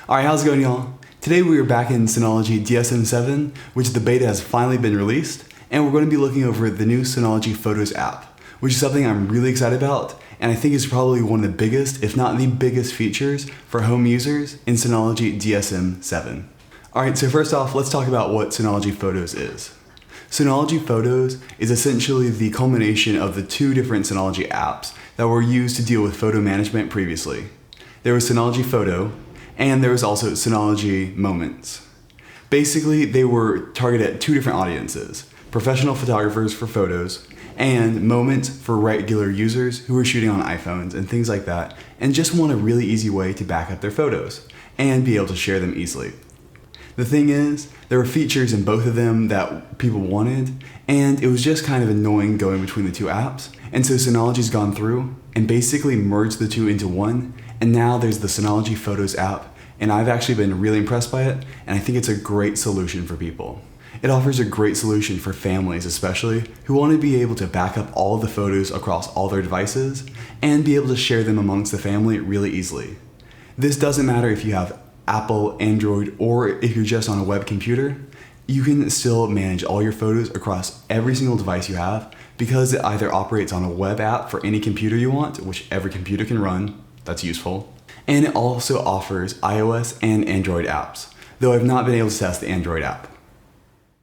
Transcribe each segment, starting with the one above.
Alright, how's it going, y'all? Today we are back in Synology DSM 7, which the beta has finally been released, and we're going to be looking over the new Synology Photos app, which is something I'm really excited about, and I think is probably one of the biggest, if not the biggest features for home users in Synology DSM 7. Alright, so first off, let's talk about what Synology Photos is. Synology Photos is essentially the culmination of the two different Synology apps that were used to deal with photo management previously. There was Synology Photo, and there was also Synology Moments. Basically, they were targeted at two different audiences: professional photographers for photos, and Moments for regular users who are shooting on iPhones and things like that, and just want a really easy way to back up their photos and be able to share them easily. The thing is, there were features in both of them that people wanted, and it was just kind of annoying going between the two apps. And so Synology's gone through and basically merged the two into one, and now there's the Synology Photos app, and I've actually been really impressed by it, and I think it's a great solution for people. It offers a great solution for families especially, who want to be able to back up all of the photos across all their devices, and be able to share them amongst the family really easily. This doesn't matter if you have Apple, Android, or if you're just on a web computer. You can still manage all your photos across every single device you have, because it either operates on a web app for any computer you want, which every computer can run. That's useful. And it also offers iOS and Android apps, though I've not been able to test the Android app.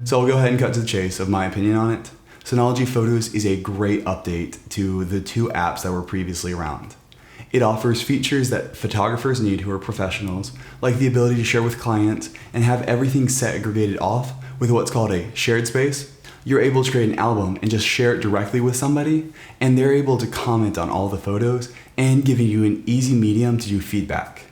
So I'll go ahead and cut to the chase of my opinion on it. Synology Photos is a great update to the two apps that were previously around. It offers features that photographers need who are professionals, like the ability to share with clients and have everything segregated off with what's called a shared space. You're able to create an album and just share it directly with somebody, and they're able to comment on all the photos and giving you an easy medium to do feedback.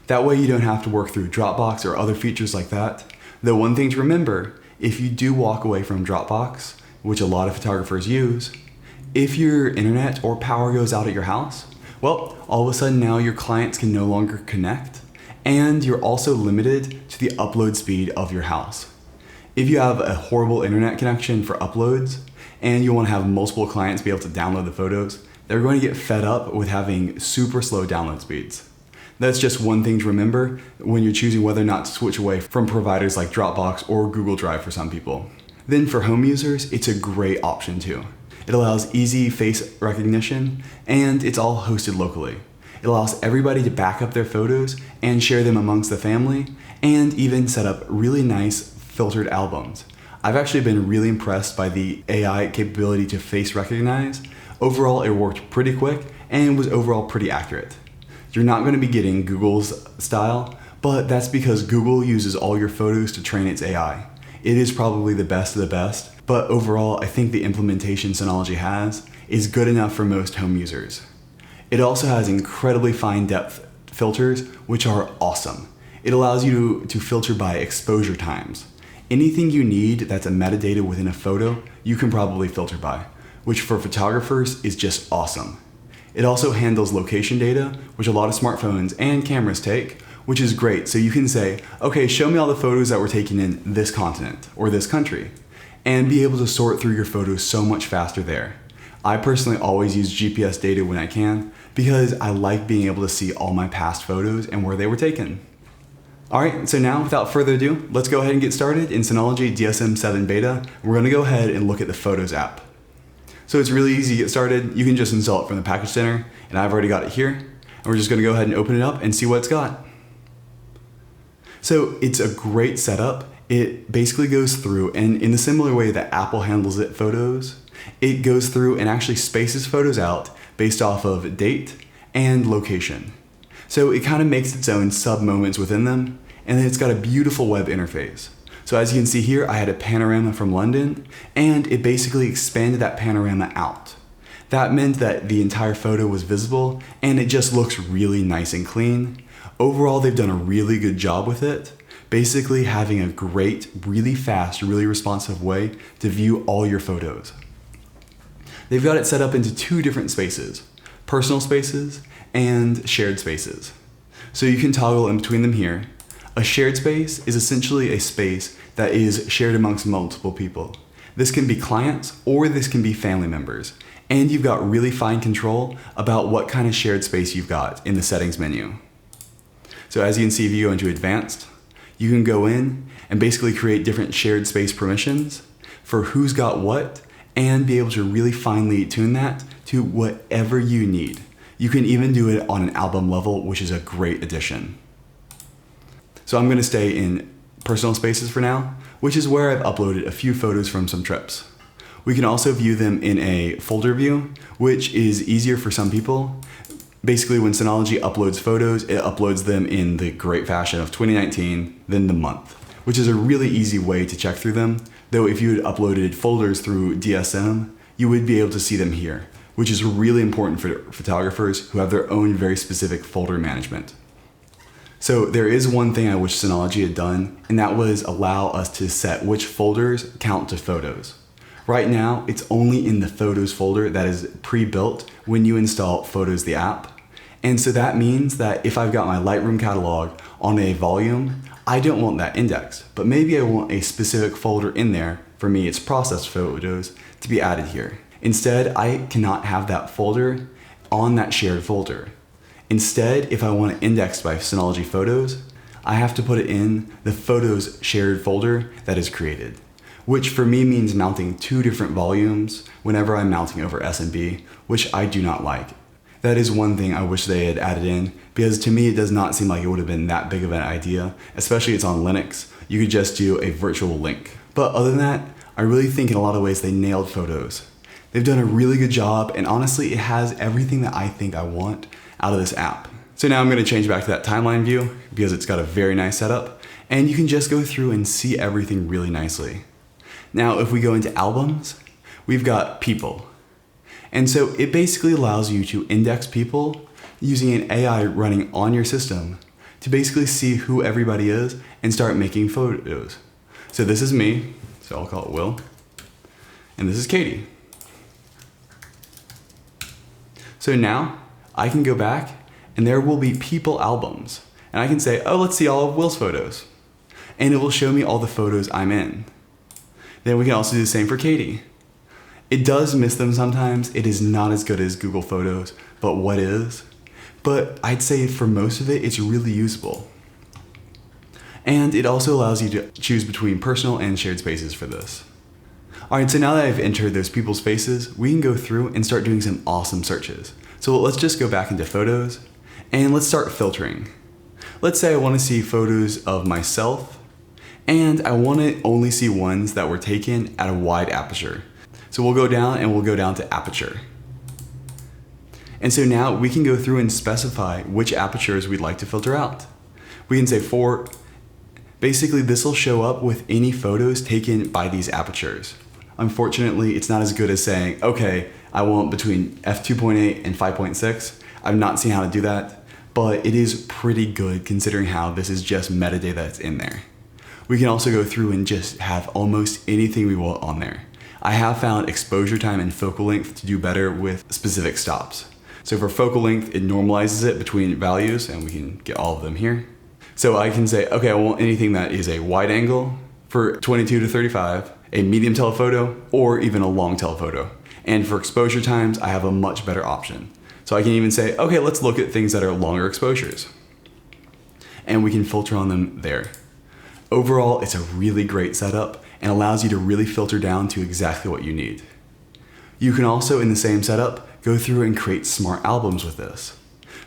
That way you don't have to work through Dropbox or other features like that. Though one thing to remember, if you do walk away from Dropbox, which a lot of photographers use, if your internet or power goes out at your house, well, all of a sudden now your clients can no longer connect, and you're also limited to the upload speed of your house. If you have a horrible internet connection for uploads, and you want to have multiple clients be able to download the photos, they're going to get fed up with having super slow download speeds. That's just one thing to remember when you're choosing whether or not to switch away from providers like Dropbox or Google Drive for some people. Then for home users, it's a great option too. It allows easy face recognition, and it's all hosted locally. It allows everybody to back up their photos and share them amongst the family, and even set up really nice filtered albums. I've actually been really impressed by the AI capability to face recognize. Overall, it worked pretty quick and was overall pretty accurate. You're not going to be getting Google's style, but that's because Google uses all your photos to train its AI. It is probably the best of the best, but overall, I think the implementation Synology has is good enough for most home users. It also has incredibly fine depth filters, which are awesome. It allows you to filter by exposure times. Anything you need that's a metadata within a photo, you can probably filter by, which for photographers is just awesome. It also handles location data, which a lot of smartphones and cameras take, which is great. So you can say, okay, show me all the photos that were taken in this continent or this country, and be able to sort through your photos so much faster there. I personally always use GPS data when I can, because I like being able to see all my past photos and where they were taken. Alright, so now without further ado, let's go ahead and get started in Synology DSM 7 beta. We're going to go ahead and look at the Photos app. So it's really easy to get started. You can just install it from the package center, and I've already got it here. And we're just going to go ahead and open it up and see what it's got. So it's a great setup. It basically goes through, and in the similar way that Apple handles it photos, it goes through and actually spaces photos out based off of date and location. So it kind of makes its own sub-moments within them, and then it's got a beautiful web interface. So as you can see here, I had a panorama from London, and it basically expanded that panorama out. That meant that the entire photo was visible, and it just looks really nice and clean. Overall, they've done a really good job with it, basically having a great, really fast, really responsive way to view all your photos. They've got it set up into two different spaces: personal spaces and shared spaces. So you can toggle in between them here. A shared space is essentially a space that is shared amongst multiple people. This can be clients or this can be family members, and you've got really fine control about what kind of shared space you've got in the settings menu. So as you can see, if you go into advanced, you can go in and basically create different shared space permissions for who's got what and be able to really finely tune that to whatever you need. You can even do it on an album level, which is a great addition. So I'm gonna stay in personal spaces for now, which is where I've uploaded a few photos from some trips. We can also view them in a folder view, which is easier for some people. Basically, when Synology uploads photos, it uploads them in the great fashion of 2019, then the month, which is a really easy way to check through them. Though if you had uploaded folders through DSM, you would be able to see them here, which is really important for photographers who have their own very specific folder management. So there is one thing I wish Synology had done, and that was allow us to set which folders count to photos. Right now, it's only in the Photos folder that is pre-built when you install Photos the app. And so that means that if I've got my Lightroom catalog on a volume, I don't want that indexed, but maybe I want a specific folder in there, for me it's processed photos, to be added here. Instead, I cannot have that folder on that shared folder. Instead, if I want it indexed by Synology Photos, I have to put it in the Photos shared folder that is created, which for me means mounting two different volumes whenever I'm mounting over SMB, which I do not like. That is one thing I wish they had added in, because to me it does not seem like it would have been that big of an idea, especially it's on Linux. You could just do a virtual link. But other than that, I really think in a lot of ways they nailed Photos. They've done a really good job, and honestly, it has everything that I think I want out of this app. So now I'm gonna change back to that timeline view because it's got a very nice setup, and you can just go through and see everything really nicely. Now, if we go into albums, we've got people. And so it basically allows you to index people using an AI running on your system to basically see who everybody is and start making photos. So this is me, so I'll call it Will, and this is Katie. So now I can go back and there will be people albums. And I can say, oh, let's see all of Will's photos. And it will show me all the photos I'm in. Then we can also do the same for Katie. It does miss them sometimes. It is not as good as Google Photos, but what is? But I'd say for most of it, it's really usable. And it also allows you to choose between personal and shared spaces for this. All right, so now that I've entered those people's faces, we can go through and start doing some awesome searches. So let's just go back into Photos and let's start filtering. Let's say I want to see photos of myself and I want to only see ones that were taken at a wide aperture. So we'll go down and we'll go down to aperture. And so now we can go through and specify which apertures we'd like to filter out. We can say basically this will show up with any photos taken by these apertures. Unfortunately, it's not as good as saying, okay, I want between f2.8 and 5.6. I've not seen how to do that, but it is pretty good considering how this is just metadata that's in there. We can also go through and just have almost anything we want on there. I have found exposure time and focal length to do better with specific stops. So for focal length, it normalizes it between values and we can get all of them here. So I can say, okay, I want anything that is a wide angle for 22 to 35, a medium telephoto, or even a long telephoto. And for exposure times, I have a much better option. So I can even say, okay, let's look at things that are longer exposures. And we can filter on them there. Overall, it's a really great setup and allows you to really filter down to exactly what you need. You can also, in the same setup, go through and create smart albums with this.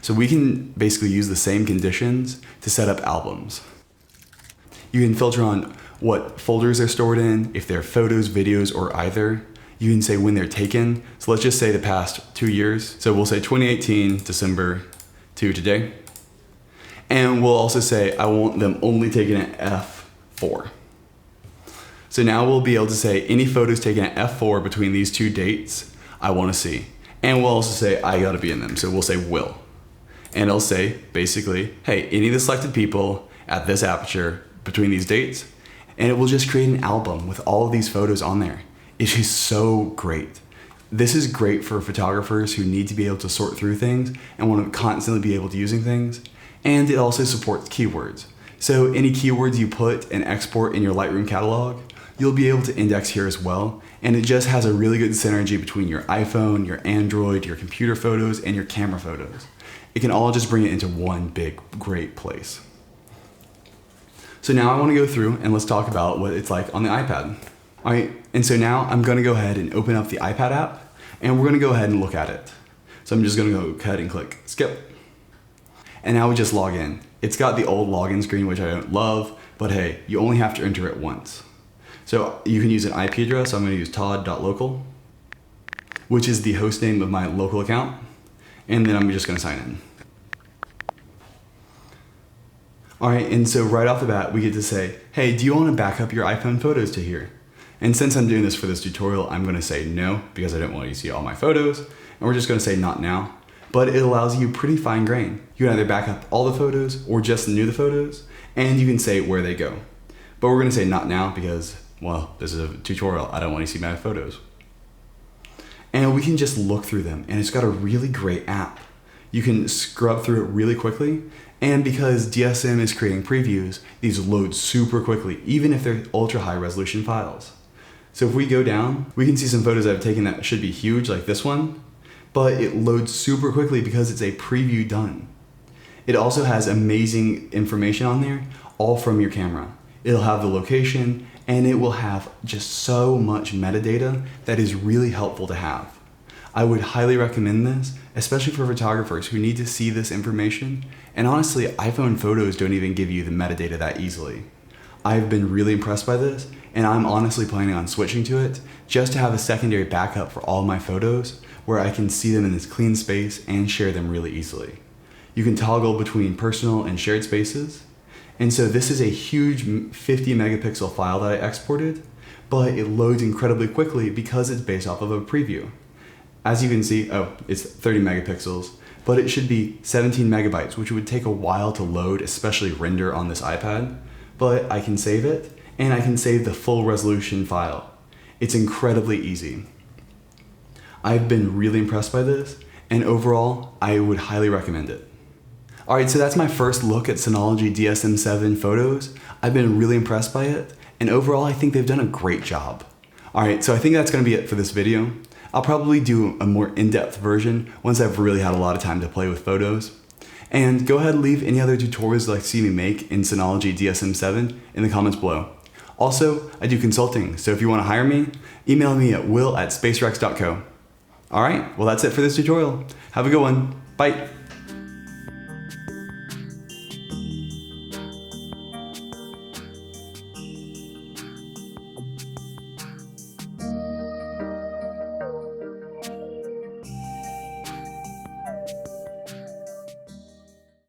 So we can basically use the same conditions to set up albums. You can filter on what folders they're stored in, if they're photos, videos, or either. You can say when they're taken. So let's just say the past 2 years. So we'll say 2018, December to today. And we'll also say I want them only taken at f4. So now we'll be able to say any photos taken at f4 between these two dates I want to see. And we'll also say I gotta be in them. So we'll say will. And it'll say basically, hey, any of the selected people at this aperture between these dates, and it will just create an album with all of these photos on there. It is so great. This is great for photographers who need to be able to sort through things and want to constantly be able to using things. And it also supports keywords. So any keywords you put and export in your Lightroom catalog, you'll be able to index here as well. And it just has a really good synergy between your iPhone, your Android, your computer photos, and your camera photos. It can all just bring it into one big, great place. So now I want to go through and let's talk about what it's like on the iPad. All right, and so now I'm going to go ahead and open up the iPad app and we're going to go ahead and look at it. So I'm just going to go ahead and click skip. And now we just log in. It's got the old login screen, which I don't love, but hey, you only have to enter it once. So you can use an IP address. So I'm going to use todd.local, which is the host name of my local account. And then I'm just going to sign in. All right, and so right off the bat, we get to say, hey, do you want to back up your iPhone photos to here? And since I'm doing this for this tutorial, I'm going to say no, because I don't want you to see all my photos. And we're just going to say not now. But it allows you pretty fine grain. You can either back up all the photos or just new the photos, and you can say where they go. But we're going to say not now because, well, this is a tutorial. I don't want you to see my photos. And we can just look through them, and it's got a really great app. You can scrub through it really quickly, and because DSM is creating previews, these load super quickly, even if they're ultra high resolution files. So if we go down, we can see some photos I've taken that should be huge, like this one, but it loads super quickly because it's a preview done. It also has amazing information on there, all from your camera. It'll have the location, and it will have just so much metadata that is really helpful to have. I would highly recommend this, especially for photographers who need to see this information. And honestly, iPhone photos don't even give you the metadata that easily. I've been really impressed by this, and I'm honestly planning on switching to it just to have a secondary backup for all my photos where I can see them in this clean space and share them really easily. You can toggle between personal and shared spaces. And so this is a huge 50 megapixel file that I exported, but it loads incredibly quickly because it's based off of a preview. As you can see, it's 30 megapixels, but it should be 17 megabytes, which would take a while to load, especially render on this iPad. But I can save it, and I can save the full resolution file. It's incredibly easy. I've been really impressed by this, and overall, I would highly recommend it. All right, so that's my first look at Synology DSM 7 photos. I've been really impressed by it, and overall, I think they've done a great job. All right, so I think that's gonna be it for this video. I'll probably do a more in-depth version once I've really had a lot of time to play with photos. And go ahead and leave any other tutorials you'd like to see me make in Synology DSM 7 in the comments below. Also, I do consulting, so if you wanna hire me, email me at will@spacerex.co. All right, well that's it for this tutorial. Have a good one. Bye.